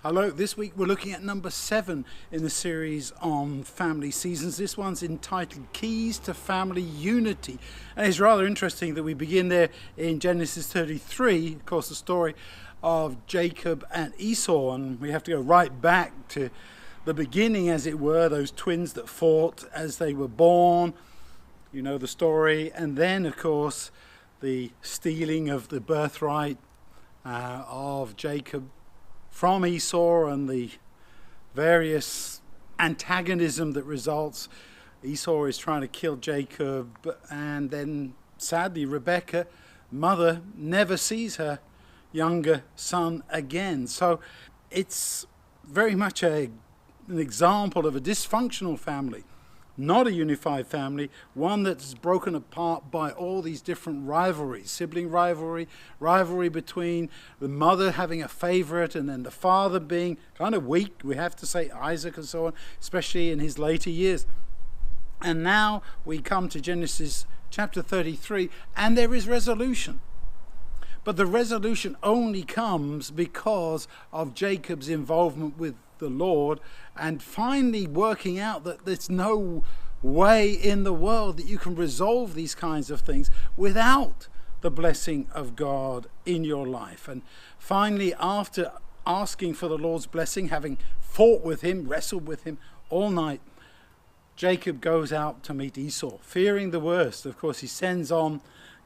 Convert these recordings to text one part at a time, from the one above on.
Hello, this week we're looking at number 7 in the series on family seasons. This one's entitled Keys to Family Unity. And it's rather interesting that we begin there in Genesis 33, of course the story of Jacob and Esau, and we have to go right back to the beginning, as it were, those twins that fought as they were born. You know the story. And then, of course, the stealing of the birthright of Jacob from Esau and the various antagonism that results. Esau is trying to kill Jacob, and then sadly Rebekah, mother, never sees her younger son again. So it's very much an example of a dysfunctional family, not a unified family, one that's broken apart by all these different rivalries, sibling rivalry, rivalry between the mother having a favorite and then the father being kind of weak, we have to say, Isaac and so on, especially in his later years. And now we come to Genesis chapter 33, and there is resolution. But the resolution only comes because of Jacob's involvement with the Lord and finally working out that there's no way in the world that you can resolve these kinds of things without the blessing of God in your life. And finally, after asking for the Lord's blessing, having fought with him, wrestled with him all night, Jacob goes out to meet Esau, fearing the worst. Of course, he sends on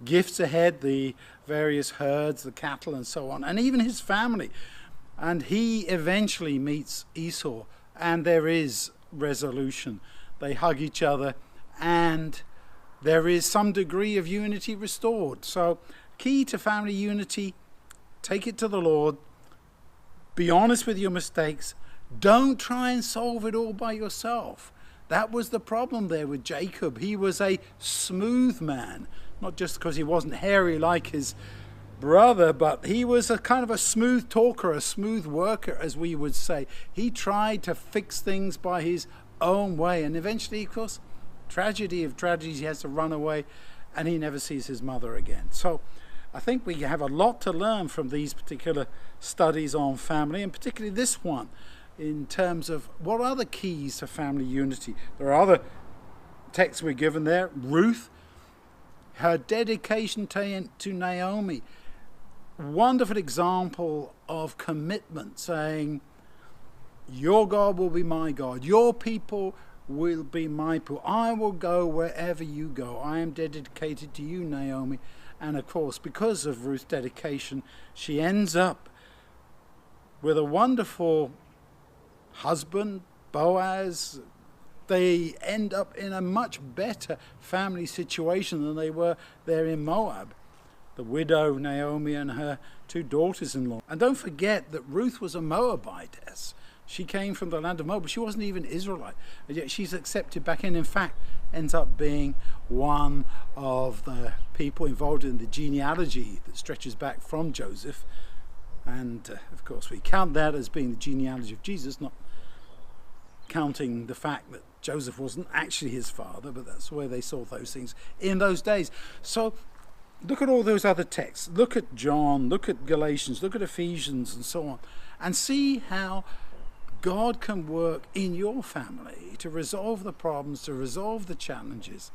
gifts ahead, the various herds, the cattle and so on, and even his family. And he eventually meets Esau, and there is resolution. They hug each other, and there is some degree of unity restored. So, key to family unity, take it to the Lord. Be honest with your mistakes. Don't try and solve it all by yourself. That was the problem there with Jacob. He was a smooth man, not just because he wasn't hairy like his brother, but he was a kind of a smooth talker, a smooth worker, as we would say. He tried to fix things by his own way, and eventually, of course, tragedy of tragedies, he has to run away, and he never sees his mother again. So I think we have a lot to learn from these particular studies on family, and particularly this one, in terms of what are the keys to family unity. There are other texts we're given there. Ruth, her dedication to Naomi, wonderful example of commitment, saying, your God will be my God, your people will be my people, I will go wherever you go, I am dedicated to you, Naomi. And of course, because of Ruth's dedication, she ends up with a wonderful husband, Boaz. They end up in a much better family situation than they were there in Moab. The widow Naomi and her 2 daughters-in-law. And don't forget that Ruth was a Moabitess. She came from the land of Moab, but she wasn't even Israelite. And yet she's accepted back in fact, ends up being one of the people involved in the genealogy that stretches back from Joseph. And of course we count that as being the genealogy of Jesus, not counting the fact that Joseph wasn't actually his father, but that's the way they saw those things in those days. So look at all those other texts. Look at John, look at Galatians, look at Ephesians and so on, and see how God can work in your family to resolve the problems, to resolve the challenges,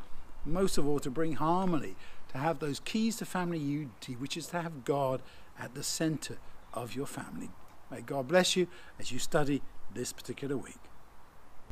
most of all to bring harmony, to have those keys to family unity, which is to have God at the center of your family. May God bless you as you study this particular week.